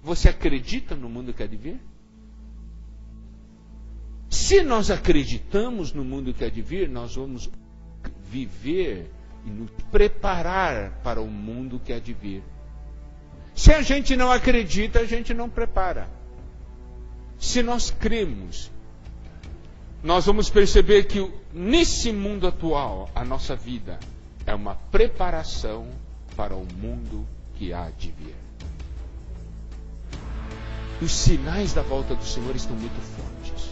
Você acredita no mundo que há de vir? Se nós acreditamos no mundo que há de vir, nós vamos viver e nos preparar para o mundo que há de vir. Se a gente não acredita, a gente não prepara. Se nós cremos, nós vamos perceber que nesse mundo atual, a nossa vida é uma preparação para o mundo que há de vir. Os sinais da volta do Senhor estão muito fortes.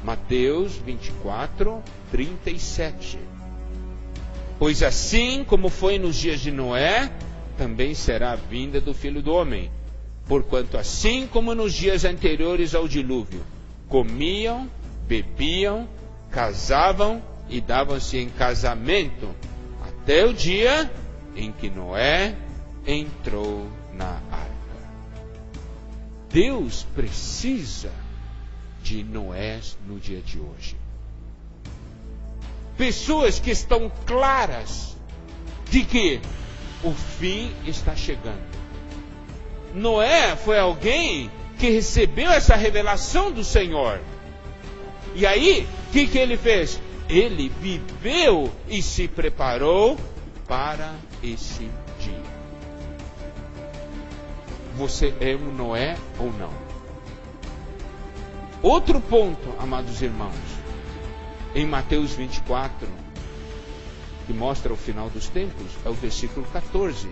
Mateus 24, 37. Pois assim como foi nos dias de Noé, também será a vinda do Filho do Homem. Porquanto assim como nos dias anteriores ao dilúvio, comiam, bebiam, casavam e davam-se em casamento, até o dia em que Noé entrou na arca. Deus precisa de Noé no dia de hoje. Pessoas que estão claras de que o fim está chegando. Noé foi alguém que recebeu essa revelação do Senhor. E aí, o que ele fez? Ele viveu e se preparou para esse dia. Você é um Noé ou não? Outro ponto, amados irmãos, em Mateus 24, que mostra o final dos tempos, é o versículo 14.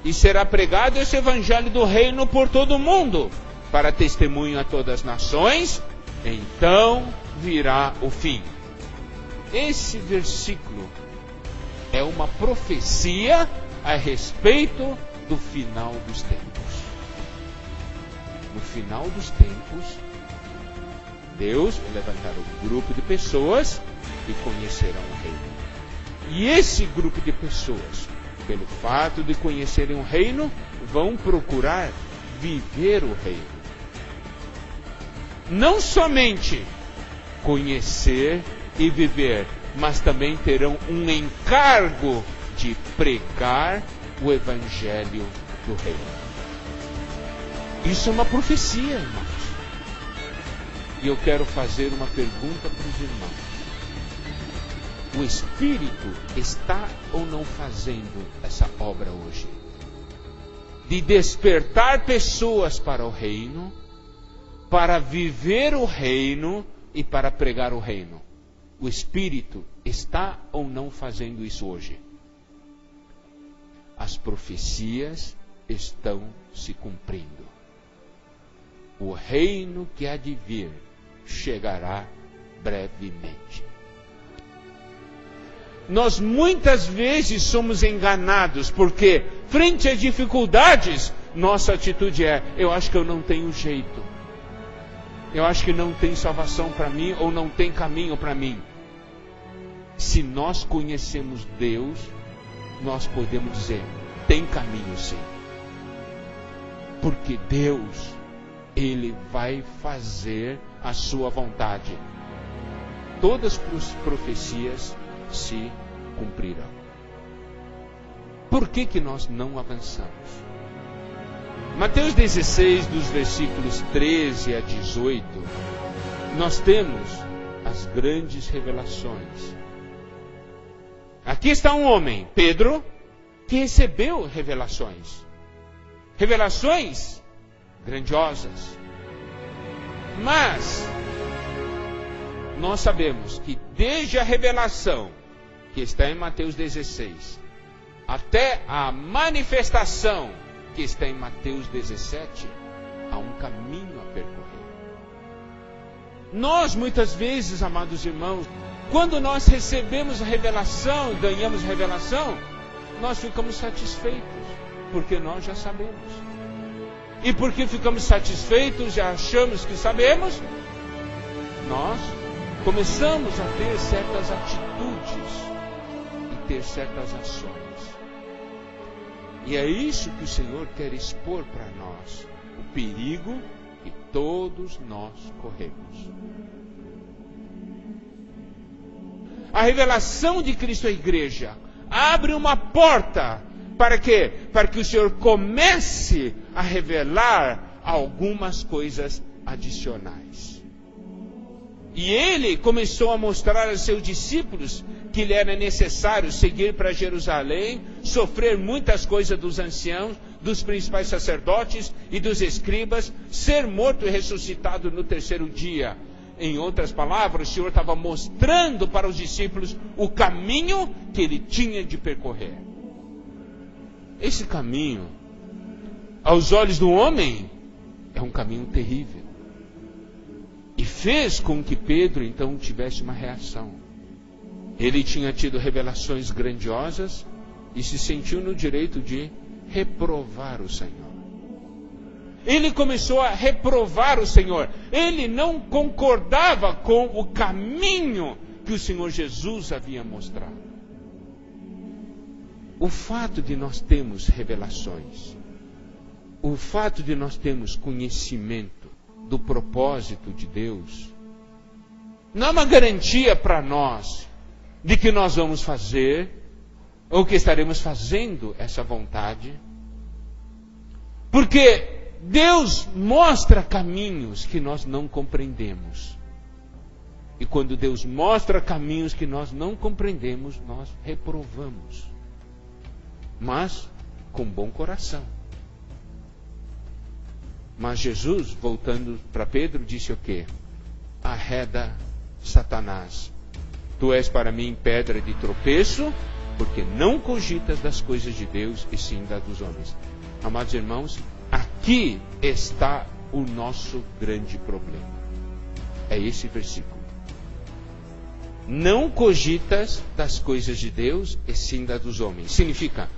E será pregado esse evangelho do reino por todo o mundo, para testemunho a todas as nações, então virá o fim. Esse versículo é uma profecia a respeito do final dos tempos. No final dos tempos, Deus vai levantar um grupo de pessoas que conhecerão o reino. E esse grupo de pessoas, pelo fato de conhecerem o reino, vão procurar viver o reino. Não somente conhecer e viver, mas também terão um encargo de pregar o evangelho do reino. Isso é uma profecia, irmãos. E eu quero fazer uma pergunta para os irmãos. O Espírito está ou não fazendo essa obra hoje? De despertar pessoas para o reino, para viver o reino e para pregar o reino. O Espírito está ou não fazendo isso hoje? As profecias estão se cumprindo. O reino que há de vir chegará brevemente. Nós muitas vezes somos enganados, porque frente às dificuldades, nossa atitude é: eu acho que eu não tenho jeito. Eu acho que não tem salvação para mim, ou não tem caminho para mim. Se nós conhecemos Deus, nós podemos dizer: tem caminho sim. Porque Deus, Ele vai fazer a sua vontade. Todas as profecias se cumprirão. Por que nós não avançamos? Mateus 16, dos versículos 13 a 18, nós temos as grandes revelações. Aqui está um homem, Pedro, que recebeu revelações. Revelações grandiosas. Mas nós sabemos que desde a revelação que está em Mateus 16 até a manifestação que está em Mateus 17, há um caminho a percorrer. Nós muitas vezes, amados irmãos, quando nós recebemos a revelação, ganhamos revelação, nós ficamos satisfeitos, porque nós já sabemos. E porque ficamos satisfeitos, já achamos que sabemos, nós começamos a ter certas atitudes e ter certas ações. E é isso que o Senhor quer expor para nós, o perigo que todos nós corremos. A revelação de Cristo à igreja abre uma porta para quê? Para que o Senhor comece a revelar algumas coisas adicionais. E ele começou a mostrar aos seus discípulos que lhe era necessário seguir para Jerusalém, sofrer muitas coisas dos anciãos, dos principais sacerdotes e dos escribas, ser morto e ressuscitado no terceiro dia. Em outras palavras, o Senhor estava mostrando para os discípulos o caminho que ele tinha de percorrer. Esse caminho, aos olhos do homem, é um caminho terrível. E fez com que Pedro então tivesse uma reação. Ele tinha tido revelações grandiosas e se sentiu no direito de reprovar o Senhor. Ele começou a reprovar o Senhor. Ele não concordava com o caminho que o Senhor Jesus havia mostrado. O fato de nós termos revelações, o fato de nós termos conhecimento do propósito de Deus, não é uma garantia para nós de que nós vamos fazer, ou que estaremos fazendo essa vontade. Porque Deus mostra caminhos que nós não compreendemos. E quando Deus mostra caminhos que nós não compreendemos, nós reprovamos. Mas com bom coração. Mas Jesus, voltando para Pedro, disse o quê? Arreda, Satanás. Tu és para mim pedra de tropeço, porque não cogitas das coisas de Deus, e sim das dos homens. Amados irmãos, aqui está o nosso grande problema. É esse versículo. Não cogitas das coisas de Deus, e sim das dos homens. Significa,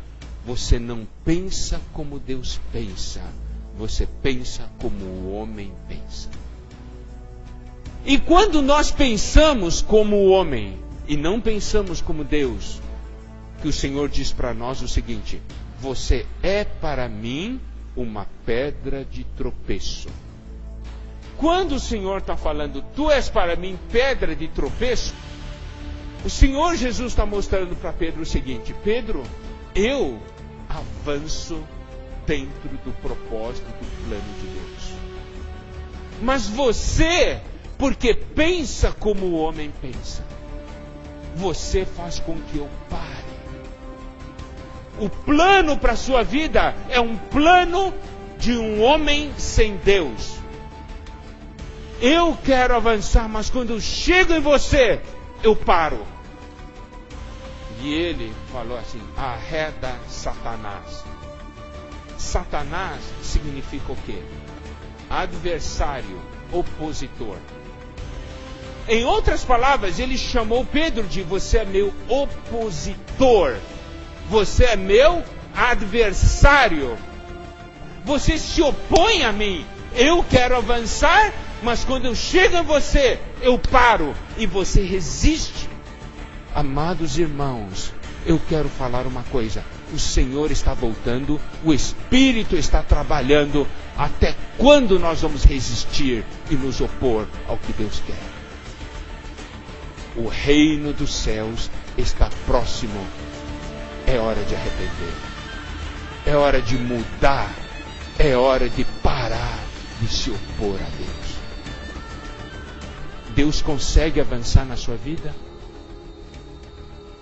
você não pensa como Deus pensa, você pensa como o homem pensa. E quando nós pensamos como o homem e não pensamos como Deus, que o Senhor diz para nós o seguinte: você é para mim uma pedra de tropeço. Quando o Senhor está falando, tu és para mim pedra de tropeço, o Senhor Jesus está mostrando para Pedro o seguinte: Pedro, eu avanço dentro do propósito do plano de Deus. Mas você, porque pensa como o homem pensa, você faz com que eu pare. O plano para a sua vida é um plano de um homem sem Deus. Eu quero avançar, mas quando eu chego em você, eu paro. E ele falou assim: arreda Satanás. Satanás significa o quê? Adversário, opositor. Em outras palavras, ele chamou Pedro de: você é meu opositor. Você é meu adversário. Você se opõe a mim. Eu quero avançar, mas quando eu chego em você, eu paro e você resiste. Amados irmãos, eu quero falar uma coisa: o Senhor está voltando, o Espírito está trabalhando. Até quando nós vamos resistir e nos opor ao que Deus quer? O reino dos céus está próximo. É hora de arrepender. É hora de mudar. É hora de parar de se opor a Deus. Deus consegue avançar na sua vida?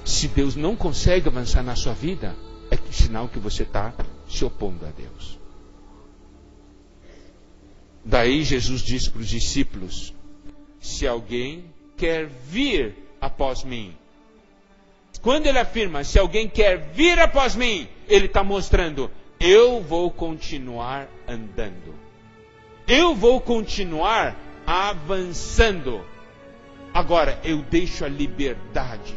Se Deus não consegue avançar na sua vida, é sinal que você está se opondo a Deus. Daí Jesus disse para os discípulos: se alguém quer vir após mim. Quando ele afirma, se alguém quer vir após mim, ele está mostrando: eu vou continuar andando. Eu vou continuar avançando. Agora, eu deixo a liberdade.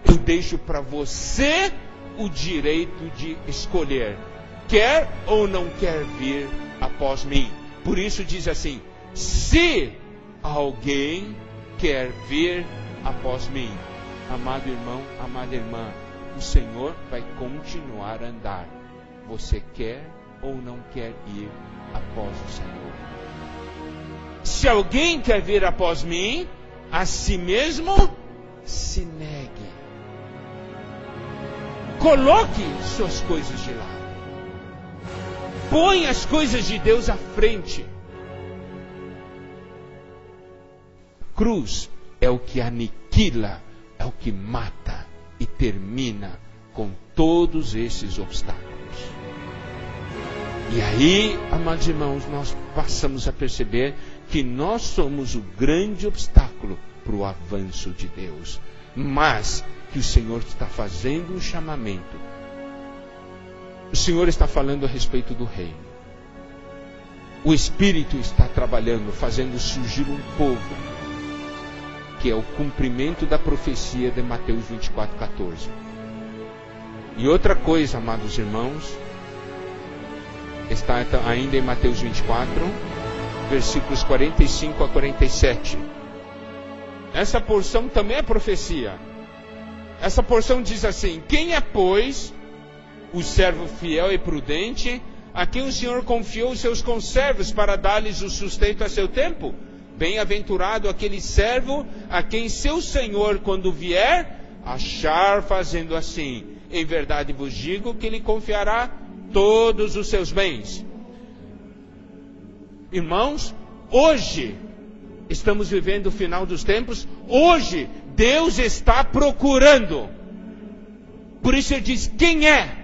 Eu deixo para você o direito de escolher. Quer ou não quer vir após mim. Por isso diz assim: se alguém quer vir após mim. Amado irmão, amada irmã, o Senhor vai continuar a andar. Você quer ou não quer ir após o Senhor? Se alguém quer vir após mim, a si mesmo se negue. Coloque suas coisas de lado. Põe as coisas de Deus à frente. Cruz é o que aniquila, é o que mata e termina com todos esses obstáculos. E aí, amados irmãos, nós passamos a perceber que nós somos o grande obstáculo para o avanço de Deus. Mas que o Senhor está fazendo um chamamento. O Senhor está falando a respeito do reino. O Espírito está trabalhando, fazendo surgir um povo, que é o cumprimento da profecia de Mateus 24:14. E outra coisa, amados irmãos, está ainda em Mateus 24, versículos 45 a 47. Essa porção também é profecia. Essa porção diz assim: quem é, pois, o servo fiel e prudente, a quem o Senhor confiou os seus conservos para dar-lhes o sustento a seu tempo? Bem-aventurado aquele servo a quem seu Senhor, quando vier, achar fazendo assim. Em verdade vos digo que ele confiará todos os seus bens. Irmãos, hoje estamos vivendo o final dos tempos. Hoje Deus está procurando. Por isso ele diz: quem é?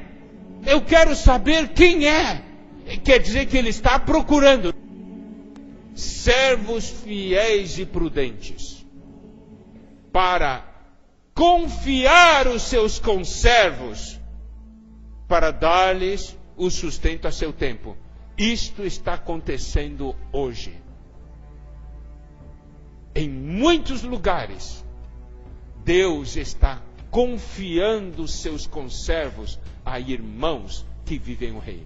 Eu quero saber quem é. Quer dizer que ele está procurando servos fiéis e prudentes para confiar os seus conservos para dar-lhes o sustento a seu tempo. Isto está acontecendo hoje. Em muitos lugares, Deus está confiando os seus conservos a irmãos que vivem o reino.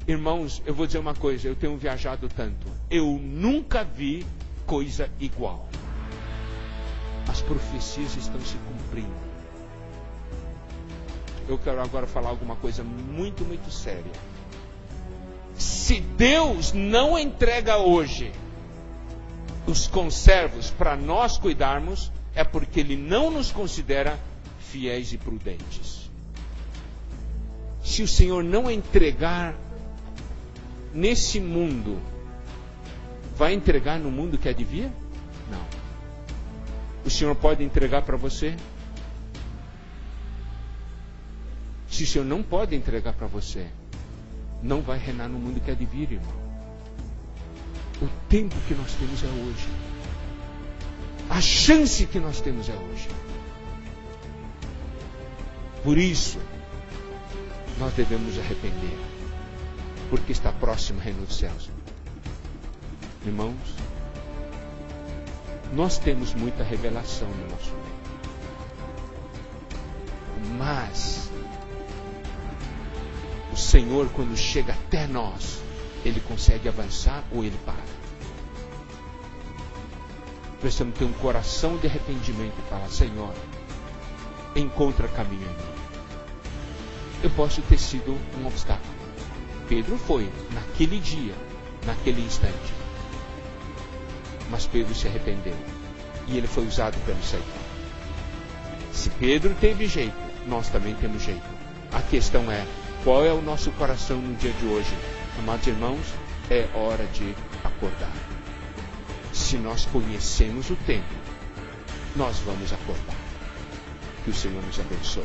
Irmãos, eu vou dizer uma coisa, eu tenho viajado tanto, eu nunca vi coisa igual. As profecias estão se cumprindo. Eu quero agora falar alguma coisa muito, muito séria. Se Deus não entrega hoje os conservos para nós cuidarmos, é porque Ele não nos considera fiéis e prudentes. Se o Senhor não entregar nesse mundo, vai entregar no mundo que devia? Não. O Senhor pode entregar para você? Se o Senhor não pode entregar para você, não vai reinar no mundo que devia, irmão. O tempo que nós temos é hoje. A chance que nós temos é hoje. Por isso, nós devemos nos arrepender, porque está próximo o reino dos céus. Irmãos, nós temos muita revelação no nosso meio. Mas o Senhor, quando chega até nós, Ele consegue avançar ou Ele para? Precisamos ter um coração de arrependimento e falar: Senhor, encontra caminho em mim. Eu posso ter sido um obstáculo. Pedro foi, naquele dia, naquele instante. Mas Pedro se arrependeu. E ele foi usado pelo Senhor. Se Pedro teve jeito, nós também temos jeito. A questão é: qual é o nosso coração no dia de hoje? Amados irmãos, é hora de acordar. Se nós conhecemos o tempo, nós vamos acordar. Que o Senhor nos abençoe.